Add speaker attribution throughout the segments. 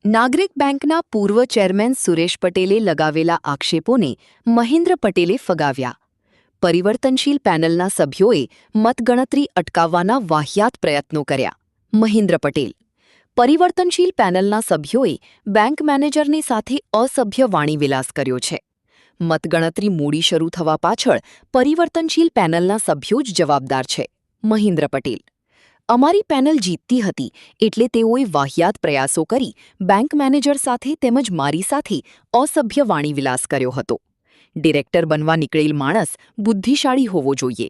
Speaker 1: નાગરિક બેંકના પૂર્વ ચેરમેન સુરેશ પટેલે લગાવેલા આક્ષેપોને મહેન્દ્ર પટેલે ફગાવ્યા. પરિવર્તનશીલ પેનલના સભ્યોએ મતગણતરી અટકાવવાના વાહિયાત પ્રયત્નો કર્યા. મહેન્દ્ર પટેલ: પરિવર્તનશીલ પેનલના સભ્યોએ બેંક મેનેજરની સાથે અસભ્ય વાણીવિલાસ કર્યો છે. મતગણતરી મોડી શરૂ થવા પાછળ પરિવર્તનશીલ પેનલના સભ્યો જ જવાબદાર છે. મહેન્દ્ર પટેલ: અમારી પેનલ જીતતી હતી એટલે તેઓએ વાહિયાત પ્રયાસો કરી બેંક મેનેજર સાથે તેમજ મારી સાથે અસભ્ય વાણીવિલાસ કર્યો હતો. ડિરેક્ટર બનવા નીકળેલ માણસ બુદ્ધિશાળી હોવો જોઈએ.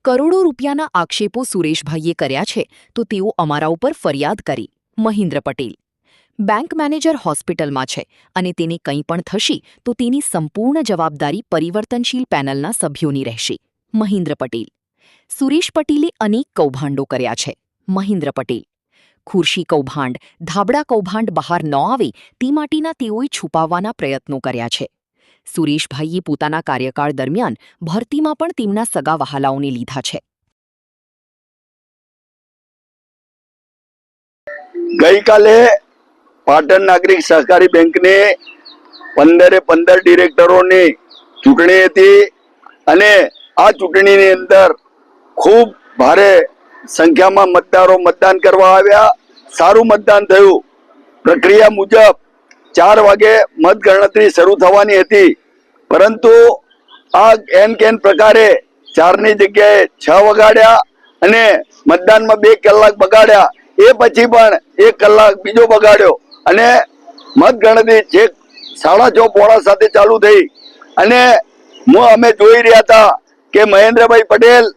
Speaker 1: કરોડો રૂપિયાના આક્ષેપો સુરેશભાઈએ કર્યા છે તો તેઓ અમારા ઉપર ફરિયાદ કરી. મહેન્દ્ર પટેલ: બેંક મેનેજર હોસ્પિટલમાં છે અને તેને કંઈ પણ થશે તો તેની સંપૂર્ણ જવાબદારી પરિવર્તનશીલ પેનલના સભ્યોની રહેશે. મહેન્દ્ર પટેલ: સુરેશ પટેલે અનેક કૌભાંડો કર્યા છે. મહેન્દ્ર પટેલ: ખુરશી કૌભાંડ, ધાબળા કૌભાંડ બહાર ન આવે તે માટેના તેઓએ છુપાવવાના પ્રયત્નો કર્યા છે. સુરેશભાઈએ પોતાના કાર્યકાળ દરમિયાન ભરતીમાં પણ તેમના સગા વહાલાઓને લીધા છે.
Speaker 2: ગઈકાલે પાટણ નાગરિક સહકારી બેંકને 15 ડિરેક્ટરોની ચૂંટણી હતી અને આ ચૂંટણીની અંદર ખૂબ ભારે સંખ્યામાં મતદારો મતદાન કરવા આવ્યા. સારું મતદાન થયું. પ્રક્રિયા મુજબ 4 વાગે મતગણતરી શરૂ થવાની હતી, પરંતુ આ એન પ્રકારે 4ની જગ્યાએ 6 વગાડ્યા અને મતદાનમાં 2 કલાક બગાડ્યા. એ પછી પણ 1 કલાક બીજો બગાડ્યો અને મતગણતરી છેક 6:30 પોણા 7 ચાલુ થઈ અને અમે જોઈ રહ્યા હતા કે મહેન્દ્રભાઈ પટેલ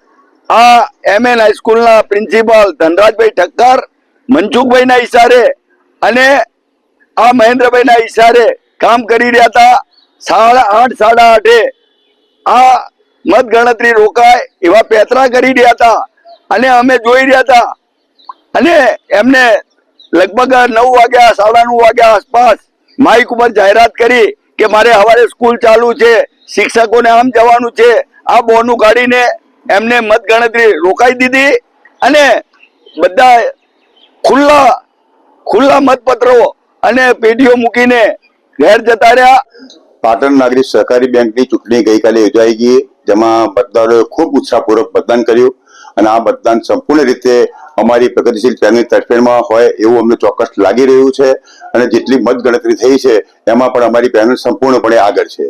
Speaker 2: આ MN હાઈસ્કૂલના પ્રિન્સિપાલ ધનરાજભાઈ ઠક્કર મનસુખભાઈના ઈશારે અને આ મહેન્દ્રભાઈના ઈશારે કામ કરી રહ્યા હતા. 8:30 8:30 આ મતગણતરી રોકાય એવા પેતરા કરી રહ્યા હતા અને અમે જોઈ રહ્યા હતા અને એમને લગભગ 9 વાગ્યા 9:30 વાગ્યા આસપાસ માઇક ઉપર જાહેરાત કરી કે મારે સવારે સ્કૂલ ચાલુ છે, શિક્ષકોને આમ જવાનું છે. આ બોનું કાઢીને એમને મતગણતરી રોકાઈ દીધી અને બધા ખુલ્લા મતપત્રો અને પેઢીઓ મૂકીને ઘેર જતા રહ્યા.
Speaker 3: પાટણ નાગરિક સહકારી બેંકની ચૂંટણી ગઈકાલે યોજાઈ ગઈ, જેમાં મતદારોએ ખૂબ ઉત્સાહપૂર્વક મતદાન કર્યું અને આ મતદાન સંપૂર્ણ રીતે અમારી પ્રગતિશીલ પેનલ તરફેણમાં હોય એવું અમને ચોક્કસ લાગી રહ્યું છે અને જેટલી મતગણતરી થઈ છે એમાં પણ અમારી પેનલ સંપૂર્ણપણે આગળ છે.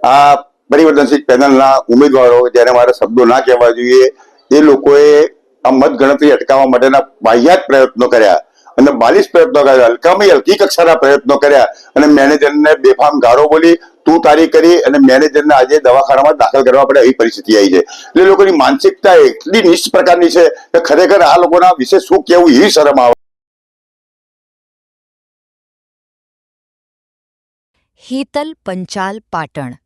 Speaker 3: આ પરિવર્તનશીલ પેનલના ઉમેદવારો, જ્યારે મારા શબ્દો ના કહેવા જોઈએ, એ લોકોએ આ મતગણતરી અટકાવવા માટેના બાહ્યાત પ્રયત્નો કર્યા અને 42 પ્રયત્નો કર્યા, હલકામાં હલકી કક્ષાના પ્રયત્નો કર્યા અને મેનેજરને બેફામ ગાળો બોલી તું તારી કરી અને મેનેજરને આજે દવાખાનામાં દાખલ કરવા પડે એવી પરિસ્થિતિ આવી છે. એટલે લોકોની માનસિકતા એટલી નિશ્ચિત પ્રકારની છે કે ખરેખર આ લોકોના વિશે શું કહેવું એવી શરમ આવે.
Speaker 1: હેતલ પંચાલ, પાટણ.